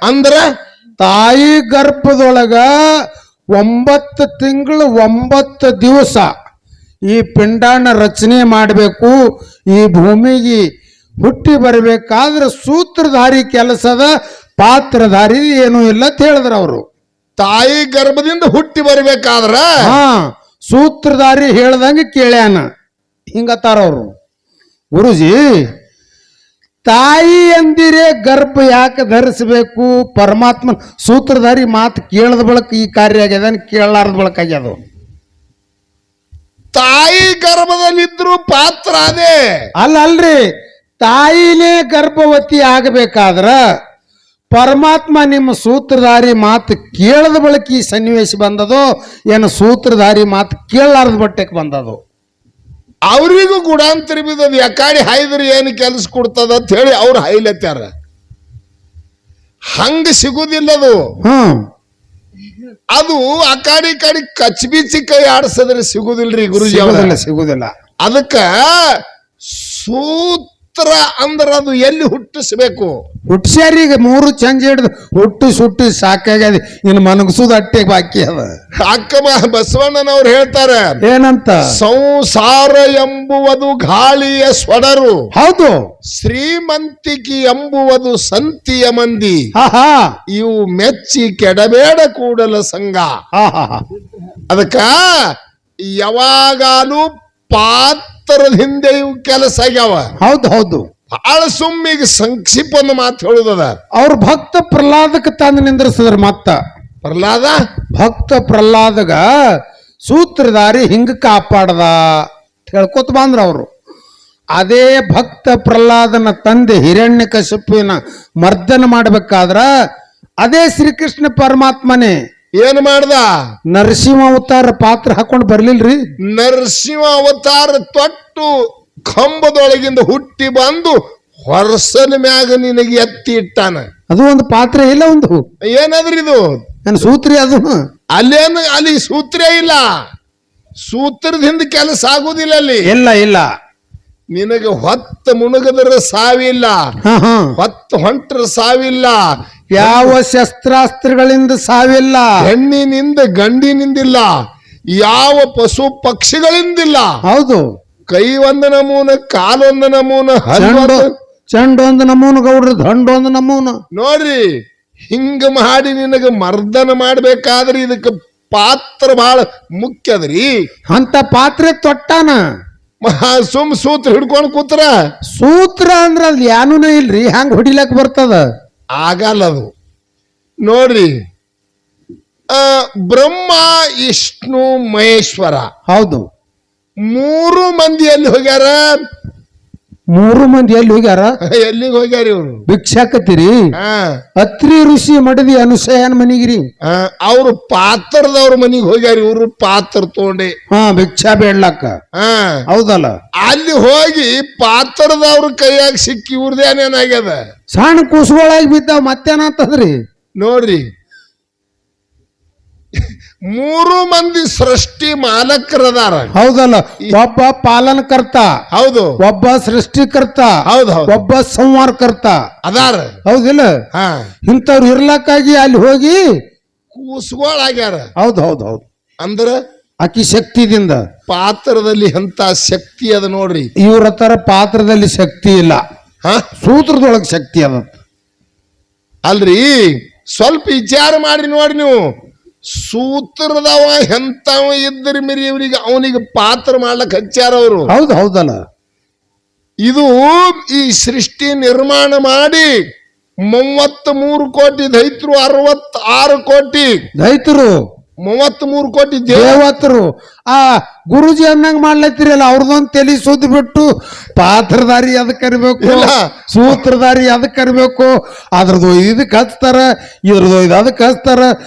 ಅಂದ್ರ ತಾಯಿ ಗರ್ಭದೊಳಗ 9 ತಿಂಗಳು 9 ದಿವಸ ಈ ಪಿಂಡಾನ ರಚನೆ ಮಾಡಬೇಕು. ಈ ಭೂಮಿಗೆ ಹುಟ್ಟಿ ಬರಬೇಕಾದ್ರೆ ಸೂತ್ರಧಾರಿ ಕೆಲಸದ ಪಾತ್ರಧಾರಿ ಏನೂ ಇಲ್ಲ ಅಂತ ಹೇಳಿದ್ರ ಅವರು. ತಾಯಿ ಗರ್ಭದಿಂದ ಹುಟ್ಟಿ ಬರ್ಬೇಕಾದ್ರ ಸೂತ್ರಧಾರಿ ಹೇಳ್ದಂಗೆ ಕೇಳ್ಯಾನ. ಹಿಂಗತ್ತಾರ ಅವರು. ಗುರುಜಿ, ತಾಯಿ ಅಂದಿರೇ ಗರ್ಭ ಯಾಕೆ ಧರಿಸಬೇಕು? ಪರಮಾತ್ಮ ಸೂತ್ರಧಾರಿ ಮಾತು ಕೇಳದ ಬಳಕ ಈ ಕಾರ್ಯ ಆಗ್ಯದ, ಕೇಳಲಾರ್ದ ಬಳಕ ಆಗ್ಯದ. ತಾಯಿ ಗರ್ಭದಲ್ಲಿದ್ರು ಪಾತ್ರ ಅದೇ ಅಲ್ರಿ, ತಾಯಿನೇ ಗರ್ಭವತಿ ಆಗಬೇಕಾದ್ರ ಪರಮಾತ್ಮ ನಿಮ್ಮ ಸೂತ್ರಧಾರಿ ಮಾತು ಕೇಳದ ಬಳಕ ಈ ಸನ್ನಿವೇಶ ಬಂದದೋ ಏನು ಸೂತ್ರಧಾರಿ ಮಾತು ಕೇಳಲಾರ್ದ ಬಟ್ಟೆಗೆ ಬಂದದು? ಅವರಿಗೂ ಗುಡಾಂತರ ಬಿದ್ದದ. ಯಾಕಾಡಿ ಹಾಯ್ದ್ರೆ ಏನು ಕೆಲಸ ಕೊಡ್ತದ ಅಂತ ಹೇಳಿ ಅವ್ರು ಹಾಯ್ಲತ್ತಾರ. ಹಂಗ ಸಿಗುದಿಲ್ಲದು. ಅದು ಆ ಕಾಡಿ ಕಚ್ಬಿಚ್ಚಿ ಕೈ ಆಡಿಸಿದ್ರೆ ಸಿಗುದಿಲ್ರಿ ಗುರುಜಿ. ಸಿಗುದಿಲ್ಲ. ಅದಕ್ಕ ಸೂತ್ರ ಅಂದ್ರ ಅದು ಎಲ್ಲಿ ಹುಟ್ಟಿಸ್ಬೇಕು? ಹುಟ್ಟಿಸ್ಯಾರ. ಈಗ 3 ಚಂಜ ಹಿಡ್ದು ಹುಟ್ಟಿ ಸಾಕಾಗ್ಯದ. ಇನ್ನು ಮನಗಸುದು ಅಟ್ಟೆಗೆ ಬಾಕಿ ಅದ. ಅಕ್ಕ ಬಸವಣ್ಣನವ್ರು ಹೇಳ್ತಾರೆ, ಏನಂತ? ಸಂಸಾರ ಎಂಬುವುದು ಗಾಳಿಯ ಸ್ವಡರು, ಹೌದು. ಶ್ರೀಮಂತಿಕೆ ಎಂಬುವುದು ಸಂತಿಯ ಮಂದಿ, ಹಾ ಇವು ಮೆಚ್ಚಿ ಕೆಡಬೇಡ ಕೂಡಲ ಸಂಘ. ಅದಕ್ಕ ಯಾವಾಗಾನು ಪಾತ್ರದ ಹಿಂದೆ ಇವು ಕೆಲಸ ಆಗ್ಯಾವ. ಹೌದು. ಬಹಳ ಸುಮ್ಮಿಗೆ ಸಂಕ್ಷಿಪ್ತ ಒಂದು ಮಾತು ಹೇಳುದದ. ಅವ್ರ ಭಕ್ತ ಪ್ರಹ್ಲಾದಕ್ಕೆ ತಂದು ನಿಂದ್ರಿಸಿದ್ರ. ಮತ್ತ ಭಕ್ತ ಪ್ರಹ್ಲಾದಗ ಸೂತ್ರಧಾರಿ ಹಿಂಗ ಕಾಪಾಡದ ಹೇಳ್ಕೊತ ಬಂದ್ರ ಅವರು. ಅದೇ ಭಕ್ತ ಪ್ರಹ್ಲಾದನ ತಂದೆ ಹಿರಣ್ಯಕಶಿಪುವಿನ ಮರ್ದನ ಮಾಡಬೇಕಾದ್ರ ಅದೇ ಶ್ರೀಕೃಷ್ಣ ಪರಮಾತ್ಮನೇ ಏನ್ ಮಾಡ್ದ? ನರಸಿಂಹ ಅವತಾರ ಪಾತ್ರ ಹಾಕೊಂಡು ಬರ್ಲಿಲ್ರಿ. ನರಸಿಂಹ ಅವತಾರ ತೊಟ್ಟು ಕಂಬದೊಳಗಿಂದ ಹುಟ್ಟಿ ಬಂದು ಹೊರಸನ ಮ್ಯಾಗ ನಿನಗೆ ಎತ್ತಿ ಇಟ್ಟಾನ. ಅದು ಒಂದು ಪಾತ್ರ ಇಲ್ಲ. ಒಂದು ಏನಾದ್ರಿ ಇದು? ನನ್ನ ಸೂತ್ರಿ. ಅದು ಅಲ್ಲಿ ಸೂತ್ರ ಇಲ್ಲ. ಸೂತ್ರದ ಹಿಂದೆ ಕೆಲಸ ಆಗುದಿಲ್ಲ ಅಲ್ಲಿ. ಇಲ್ಲ. ನಿನಗೆ ಹೊತ್ತ ಮುಣಗದ್ರ ಸಾವಿಲ್ಲ, ಹೊತ್ತ ಹೊಂಟ್ರ ಸಾವಿಲ್ಲ, ಯಾವ ಶಸ್ತ್ರಾಸ್ತ್ರಗಳಿಂದ ಸಾವಿಲ್ಲ, ಹೆಣ್ಣಿನಿಂದ ಗಂಡಿನಿಂದಿಲ್ಲ, ಯಾವ ಪಶು ಪಕ್ಷಿಗಳಿಂದಿಲ್ಲ. ಹೌದು. ಕೈ ಒಂದು ನಮೂನ, ಕಾಲೊಂದು ನಮೂನ, ಚಂಡ ಒಂದು ನಮೂನ, ಗೌಡ್ರ ದಂಡ ಒಂದು ನಮೂನ. ನೋಡ್ರಿ, ಹಿಂಗ ಮಾಡಿ ನಿನಗ ಮರ್ದನ ಮಾಡ್ಬೇಕಾದ್ರೆ ಇದಕ್ಕೆ ಪಾತ್ರ ಬಹಳ ಮುಖ್ಯ ಅದ್ರಿ. ಅಂತ ಪಾತ್ರೆ ತೊಟ್ಟಾನ. ಸೂತ್ರ ಹಿಡ್ಕೊಂಡು ಕೂತ್ರ. ಸೂತ್ರ ಅಂದ್ರ ಅದ್ ಯಾನೂ ಇಲ್ರಿ. ಹಂಗ ಹೊಡಿಲಕ್ ಬರ್ತದ? ಆಗಲ್ಲದು. ನೋಡ್ರಿ, ಬ್ರಹ್ಮ ವಿಷ್ಣು ಮಹೇಶ್ವರ, ಹೌದು, 3 ಮಂದಿ ಎಲ್ಲಿ ಹೋಗ್ಯಾರ? 3 ಮಂದಿ ಎಲ್ಲಿ ಹೋಗ್ಯಾರ? ಎಲ್ಲಿಗೆ ಹೋಗ್ಯಾರ ಇವ್ರು? ಭಿಕ್ಷಾಕತ್ತೀರಿ. ಅತ್ರಿ ಋಷಿ ಮಡದಿ ಅನುಸಯನ ಮನಿಗಿರಿ. ಅವ್ರು ಪಾತ್ರದವ್ರ ಮನಿಗೆ ಹೋಗ್ಯಾರ. ಇವ್ರು ಪಾತ್ರ ತಗೊಂಡೆ ಭಿಕ್ಷಾ ಬೇಡ್ಲಕ್ಕ. ಹೌದಲ್ಲ. ಅಲ್ಲಿ ಹೋಗಿ ಪಾತ್ರದವ್ರ ಕೈಯಾಗ ಸಿಕ್ಕಿ ಇವ್ರದೇನೇನಾಗ್ಯದ? ಸಣ್ಣ ಕೂಸುಗಳಾಗಿ ಬಿದ್ದಾವ. ಮತ್ತೇನಂತದ್ರಿ? ನೋಡ್ರಿ, 3 ಮಂದಿ ಸೃಷ್ಟಿ ಮಾಲಕರದಾರ. ಹೌದಲ್ಲ. ಒಬ್ಬ ಪಾಲನಕರ್ತ, ಹೌದು. ಒಬ್ಬ ಸೃಷ್ಟಿಕರ್ತ, ಹೌದು. ಒಬ್ಬ ಸಂಹಾರಕರ್ತ ಅದಾರ. ಹೌದಿಲ್ಲ? ಇಂಥವ್ರು ಇರ್ಲಕ್ಕಾಗಿ ಅಲ್ಲಿ ಹೋಗಿ ಕೂಸುಗಳಾಗ್ಯಾರ. ಹೌದು. ಅಂದ್ರ ಆಕಿ ಶಕ್ತಿದಿಂದ. ಪಾತ್ರದಲ್ಲಿ ಎಂತ ಶಕ್ತಿ ಅದ ನೋಡ್ರಿ. ಇವ್ರ ತರ ಪಾತ್ರದಲ್ಲಿ ಶಕ್ತಿ ಇಲ್ಲ. ಸೂತ್ರದೊಳಗೆ ಶಕ್ತಿ ಅದ. ಅಲ್ರಿ, ಸ್ವಲ್ಪ ವಿಚಾರ ಮಾಡಿ ನೋಡಿ ನೀವು. ಸೂತ್ರದವ ಎಂತವ ಇದ್ದರೆ ಮಿರಿ ಇವರಿಗೆ ಅವನಿಗೆ ಪಾತ್ರ ಮಾಡ್ಲಕ್ ಹಚ್ಚಾರ ಅವರು. ಹೌದಲ್ಲ. ಇದು ಈ ಸೃಷ್ಟಿ ನಿರ್ಮಾಣ ಮಾಡಿ 33 ಕೋಟಿ ದೈತ್ರು, 66 ಕೋಟಿ ದೈತ್ರು, 33 ಕೋಟಿ ದೇವತರು. ಆ ಗುರುಜಿ ಅನ್ನಂಗ್ ಮಾಡ್ಲತ್ತಿರಲ್ಲ, ಅವ್ರದೊಂದು ತಲೆ ಸುದ್ದಿ ಬಿಟ್ಟು ಪಾತ್ರಧಾರಿ ಅದಕ್ಕೆ ಕರಿಬೇಕು, ಸೂತ್ರಧಾರಿ ಅದಕ್ಕೆ ಕರಿಬೇಕು, ಅದ್ರದ್ದು ಇದಕ್ಕೆ ಹಚ್ತಾರ, ಇದ್ರದ್ದು ಇದು ಅದಕ್ಕೆ ಹಚ್ತಾರ.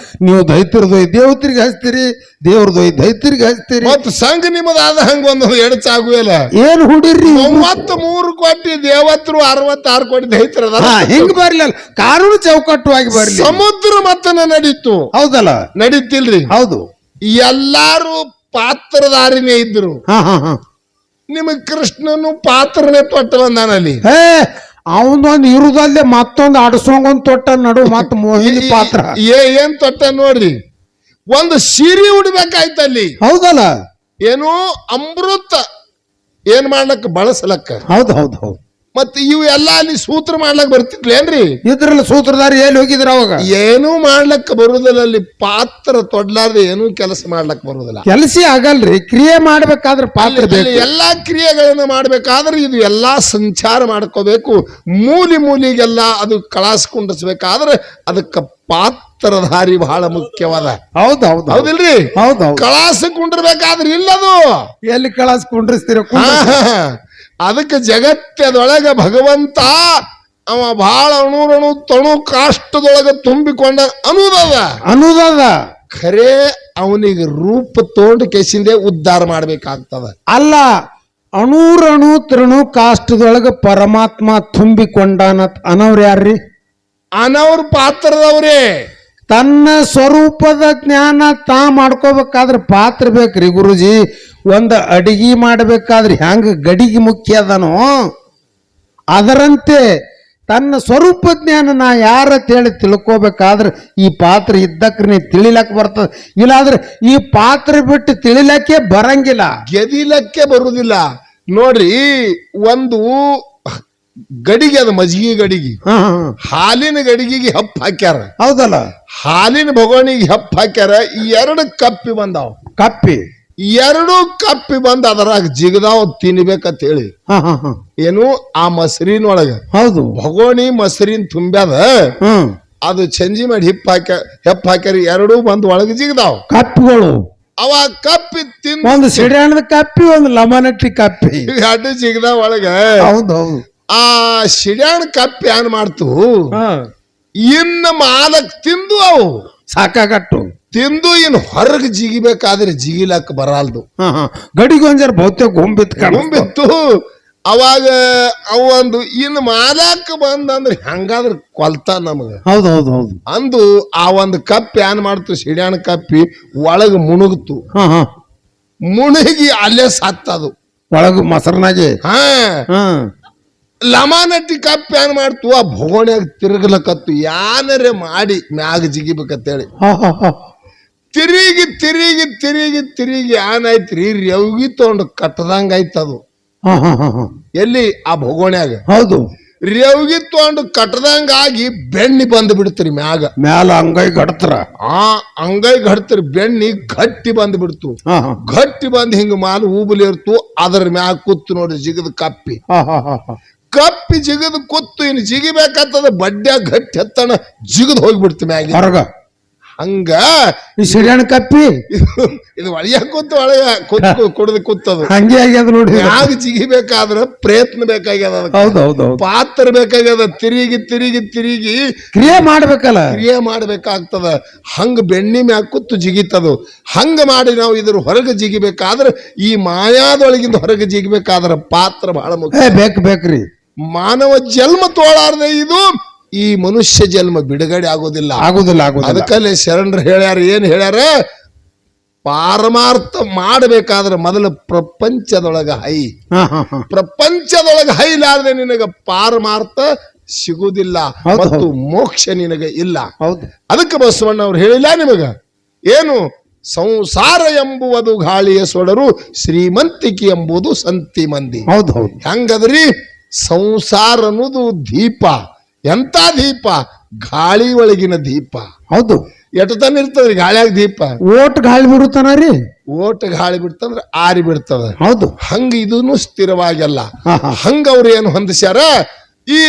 ನೀವು ದೈತ್ಯರದು ದೇವತ್ರಿಗೆ ಹಚ್ತೀರಿ, ದೇವ್ರದ್ದು ದೈತ್ಯರಿಗೆ ಹಚ್ತೀರಿ. ಮತ್ ಸಂಘ ನಿಮ್ಮದಾದ ಹಂಗ ಒಂದು ಎಡಚಾಗುವಲ್ಲ. ಏನ್ ಹುಡಿರ್ರಿ? 33 ಕೋಟಿ ದೇವತರು, 66 ಕೋಟಿ ದೈತ್ಯರ. ಹಿಂಗ್ ಬರ್ಲಿಲ್ಲ, ಕಾನೂನು ಚೌಕಟ್ಟುವಾಗಿ ಬರ್ಲಿ. ಸಮುದ್ರ ಮತ್ತನ ನಡೀತು. ಹೌದಲ್ಲ? ನಡೀತಿಲ್ರಿ? ಹೌದು. ಎಲ್ಲಾರು ಪಾತ್ರಧಾರಿನೇ ಇದ್ರು. ನಿಮಗ್ ಕೃಷ್ಣನು ಪಾತ್ರನೇ ತೊಟ್ಟ ಬಂದಾನಲ್ಲಿ. ಅವನೊಂದು ಇರುದಲ್ಲೇ ಮತ್ತೊಂದು ಅಡಸೋಂಗೊಂದ್ ತೊಟ್ಟ ನಡು ಮತ್ತ ಮೋಹಿನಿ ಪಾತ್ರ ಏನ್ ತೊಟ್ಟ ನೋಡ್ರಿ, ಒಂದು ಸೀರೆ ಉಡ್ಬೇಕಾಯ್ತಲ್ಲಿ, ಹೌದಲ್ಲ? ಏನು ಅಮೃತ ಏನ್ ಮಾಡ್ಲಕ್ಕ ಬಳಸಲಕ್ಕ, ಹೌದು ಹೌದು ಹೌದು. ಮತ್ ಇವು ಎಲ್ಲ ಅಲ್ಲಿ ಸೂತ್ರ ಮಾಡ್ಲಕ್ ಬರ್ತಿದ್ಲೇನ್ರಿ? ಇದ್ರಲ್ಲಿ ಸೂತ್ರಧಾರಿ ಎಲ್ಲಿ ಹೋಗಿದ್ರ ಅವಾಗ? ಏನೂ ಮಾಡ್ಲಕ್ಕ ಬರುದಿಲ್ಲ, ಅಲ್ಲಿ ಪಾತ್ರ ತೊಡ್ಲಾರ್ದೆ ಏನೂ ಕೆಲಸ ಮಾಡ್ಲಕ್ ಬರುದಿಲ್ಲ. ಕೆಲಸ ಆಗಲ್ರಿ, ಕ್ರಿಯೆ ಮಾಡ್ಬೇಕಾದ್ರೆ ಪಾತ್ರ ಅಲ್ಲಿ ಎಲ್ಲಾ ಕ್ರಿಯೆಗಳನ್ನ ಮಾಡ್ಬೇಕಾದ್ರೆ ಇದು ಎಲ್ಲಾ ಸಂಚಾರ ಮಾಡ್ಕೋಬೇಕು. ಮೂಲಿಗೆಲ್ಲ ಅದು ಕಳಾಸ್ ಕುಂಡಿಸ್ಬೇಕಾದ್ರೆ ಅದಕ್ಕ ಪಾತ್ರಧಾರಿ ಬಹಳ ಮುಖ್ಯವಾದ. ಹೌದು ಹೌದು ಹೌದಿಲ್ರಿ? ಹೌದು ಹೌದು. ಕಳಾಸ ಕುಂಡಿರ್ಬೇಕಾದ್ರೆ ಇಲ್ಲದು ಎಲ್ಲಿ ಕಳಾಸ್ ಕುಂಡ್ರಿಸ್ತೀರ? ಅದಕ್ಕೆ ಜಗತ್ತದೊಳಗ ಭಗವಂತ ಅವ ಬಹಳ ಅಣು ತಣು ಕಾಷ್ಟದೊಳಗ ತುಂಬಿಕೊಂಡ ಅನ್ನೋದದ ಖರೆ ಅವನಿಗೆ ರೂಪ ತೋಂಡ್ ಕೆಸಿಂದೆ ಉದ್ಧಾರ ಮಾಡ್ಬೇಕಾಗ್ತದ. ಅಲ್ಲ, ಅಣು ತೃಣು ಕಾಷ್ಟದೊಳಗ ಪರಮಾತ್ಮ ತುಂಬಿಕೊಂಡಾನ ಅನ್ನವ್ರು ಯಾರ್ರಿ? ಅನವ್ರ ಪಾತ್ರದವ್ರೇ. ತನ್ನ ಸ್ವರೂಪದ ಜ್ಞಾನ ತಾ ಮಾಡ್ಕೋಬೇಕಾದ್ರೆ ಪಾತ್ರ ಬೇಕ್ರಿ ಗುರುಜಿ. ಒಂದು ಅಡಿಗೆ ಮಾಡ್ಬೇಕಾದ್ರೆ ಹೆಂಗ ಗಡಿಗೆ ಮುಖ್ಯ ಅದನೋ ಅದರಂತೆ ತನ್ನ ಸ್ವರೂಪ ಜ್ಞಾನ ನಾ ಯಾರ ಹೇಳಿ ತಿಳ್ಕೋಬೇಕಾದ್ರೆ ಈ ಪಾತ್ರ ಇದ್ದಕ್ರೆ ನೀ ತಿಳಿಲಕ್ ಬರ್ತದ. ಇಲ್ಲಾದ್ರೆ ಈ ಪಾತ್ರ ಬಿಟ್ಟು ತಿಳಿಲಕ್ಕೆ ಬರಂಗಿಲ್ಲ, ಗೆದಿಲಕ್ಕೆ ಬರುದಿಲ್ಲ. ನೋಡ್ರಿ, ಒಂದು ಗಡಿಗೆ ಅದ, ಮಜ್ಜಿಗೆ ಗಡಿಗೆ, ಹಾಲಿನ ಗಡಿಗೆಗೆ ಹಪ್ಪ ಹಾಕ್ಯಾರ, ಹೌದಲ್ಲ? ಹಾಲಿನ ಭಗೋಣಿಗೆ ಹಪ್ಪ ಹಾಕ್ಯಾರ. ಎರಡು ಕಪ್ಪಿ ಬಂದಾವ, ಕಪ್ಪಿ ಎರಡು ಕಪ್ಪಿ ಬಂದ ಅದರಾಗ ಜಿಗದಾವ್ ತಿನ್ಬೇಕಂತ ಹೇಳಿ. ಏನು ಆ ಮೊಸರಿನೊಳಗ ಹೌದು ಭಗೋಣಿ ಮೊಸರಿನ ತುಂಬ್ಯಾದ, ಅದು ಚಂಜಿ ಮಾಡಿ ಹೆಪ್ಪ ಹಾಕ್ಯಾರ. ಎರಡೂ ಬಂದ್ ಒಳಗೆ ಜಿಗದಾವ್ ಕಪ್ಪಿಗಳು. ಅವ ಕಪ್ಪಿ ತಿಂದ, ಒಂದು ಸಿಡಿಯಾಣದ ಕಪ್ಪಿ, ಒಂದು ಲಮನಟ್ಟಿ ಕಪ್ಪಿ, ಎರಡು ಜಿಗದಾವ್ ಒಳಗ. ಹೌದು ಹೌದು. ಆ ಸಿಡ್ಯಾಣ ಕಪ್ಪಿ ಏನ್ ಮಾಡ್ತು, ಇನ್ನ ಮಾಲಕ್ ತಿಂದು ಅವು ಸಾಕಾಗಟ್ಟು ತಿಂದು ಇನ್ ಹೊರಗೆ ಜಿಗಿಬೇಕಾದ್ರೆ ಜಿಗಿಲಕ್ ಬರಲ್ದು. ಗಡಿಗೊಂಜರ್ ಬಹುತೇಕ ಗುಂಬಿತ್ತು. ಅವಾಗ ಅವಂದು ಇನ್ ಮಾಲಕ್ ಬಂದಂದ್ರೆ ಹೆಂಗಾದ್ರ ಕೊಲ್ತ ನಮಗ. ಹೌದು ಹೌದು ಹೌದು. ಅಂದು ಆ ಒಂದು ಕಪ್ಪಿ ಏನ್ ಮಾಡ್ತು, ಸಿಡ್ಯಾಣ ಕಪ್ಪಿ ಒಳಗ ಮುಣುಗ್ತು. ಮುಣಗಿ ಅಲ್ಲೇ ಸತ್ತದು ಒಳಗ ಮೊಸರ್ನಾಗೆ. ಲಮಾನಟ್ಟಿ ಕಪ್ಪಿ ಏನ್ ಮಾಡ್ತು, ಆ ಭಗೋಣ್ಯಾಗ ತಿರುಗಲಕತ್ತು. ಯಾನರೇ ಮಾಡಿ ಮ್ಯಾಗ ಜಿಗಿಬೇಕಂತೇಳಿ ತಿರುಗಿ ತಿರುಗಿ ತಿರುಗಿ ತಿರುಗಿ ಏನಾಯ್ತ್ರಿ, ರೆವ್ಗಿ ತಗೊಂಡು ಕಟ್ಟದಂಗ ಆಯ್ತದು. ಎಲ್ಲಿ ಆ ಭಗೋಣ್ಯಾಗ. ಹೌದು, ರೆವ್ಗಿ ತಗೊಂಡು ಕಟ್ಟದಂಗ ಆಗಿ ಬೆಣ್ಣಿ ಬಂದ್ ಬಿಡ್ತರಿ ಮ್ಯಾಗ. ಮ್ಯಾಲ ಅಂಗೈ ಗಡ್ತರ. ಅಂಗೈ ಗಡ್ತರಿ, ಬೆಣ್ಣಿ ಗಟ್ಟಿ ಬಂದ್ ಬಿಡ್ತು. ಗಟ್ಟಿ ಬಂದ್ ಹಿಂಗ ಮಾಲ್ ಊಬಲಿ ಇರ್ತು. ಅದರ ಮ್ಯಾಗ ಕೂತು ನೋಡ್ರಿ ಜಿಗದ ಕಪ್ಪಿ. ಕಪ್ಪಿ ಜಿಗದ್ ಕೂತು ಇನ್ನು ಜಿಗಿಬೇಕಾಗ್ತದ, ಬಡ್ಡ್ಯಾ ಗಟ್ಟಿ ಹತ್ತಣ ಜಿಗದ್ ಹೋಗ್ಬಿಡ್ತು ಮ್ಯಾಗ ಹೊರಗ. ಹಂಗ ಈ ಸಿಡಿಯಾಣ ಕಪ್ಪಿ ಇದು ಒಳಗ ಕೂತು ಒಳಗ ಕುಡ್ದು ಕೂತದು. ಹಂಗೆ ಆಗ್ಯದ ನೋಡಿ. ಮ್ಯಾಗ ಜಿಗಿಬೇಕಾದ್ರ ಪ್ರಯತ್ನ ಬೇಕಾಗ್ಯದ, ಹೌದೌದು, ಪಾತ್ರ ಬೇಕಾಗ್ಯದ. ತಿರುಗಿ ತಿರುಗಿ ತಿರುಗಿ ಕ್ರಿಯೆ ಮಾಡ್ಬೇಕಲ್ಲ, ಕ್ರಿಯೆ ಮಾಡ್ಬೇಕಾಗ್ತದ. ಹಂಗ ಬೆಣ್ಣಿ ಮ್ಯಾಗ ಕೂತು ಜಿಗಿತದು. ಹಂಗ ಮಾಡಿ ನಾವು ಇದ್ರ ಹೊರಗೆ ಜಿಗಿಬೇಕಾದ್ರ, ಈ ಮಾಯಾದೊಳಗಿಂದ ಹೊರಗೆ ಜಿಗಿಬೇಕಾದ್ರ ಪಾತ್ರ ಬಹಳ ಮುಖ್ಯ. ಬೇಕ್ರಿ. ಮಾನವ ಜನ್ಮ ತೋಳಾರ್ದೆ ಇದು ಈ ಮನುಷ್ಯ ಜನ್ಮ ಬಿಡುಗಡೆ ಆಗೋದಿಲ್ಲ. ಅದಕ್ಕಲ್ಲೇ ಶರಣರು ಹೇಳ್ಯಾರ, ಏನ್ ಹೇಳ್ಯಾರ, ಪಾರಮಾರ್ಥ ಮಾಡಬೇಕಾದ್ರೆ ಮೊದಲು ಪ್ರಪಂಚದೊಳಗ ಹೈ. ಪ್ರಪಂಚದೊಳಗ ಹೈಲಾರ್ದೆ ನಿನಗ ಪಾರಮಾರ್ಥ ಸಿಗುವುದಿಲ್ಲ ಮತ್ತು ಮೋಕ್ಷ ನಿನಗ ಇಲ್ಲ. ಅದಕ್ಕೆ ಬಸವಣ್ಣ ಅವ್ರು ಹೇಳಿಲ್ಲ ನಿಮಗ, ಏನು ಸಂಸಾರ ಎಂಬುವುದು ಗಾಳಿಯ ಸೊಡರು, ಶ್ರೀಮಂತಿಕೆ ಎಂಬುದು ಸಂತಿ ಮಂದಿ. ಹೆಂಗದ್ರಿ, ಸಂಸಾರ ಅನ್ನೋದು ದೀಪ. ಎಂತ ದೀಪ? ಗಾಳಿ ಒಳಗಿನ ದೀಪ. ಹೌದು, ಎಷ್ಟತನ ಇರ್ತದ್ರಿ ಗಾಳಿಯಾಗ ದೀಪ? ಓಟ್ ಗಾಳಿ ಬಿಡುತ್ತಾನ ರೀ. ಓಟ್ ಗಾಳಿ ಬಿಡ್ತಂದ್ರ ಆರಿ ಬಿಡ್ತದ. ಹೌದು, ಹಂಗ ಇದನ್ನು ಸ್ಥಿರವಾಗಿಲ್ಲ. ಹಂಗ ಅವ್ರು ಏನು ಹೊಂದಿಸ್ಯಾರ, ಈ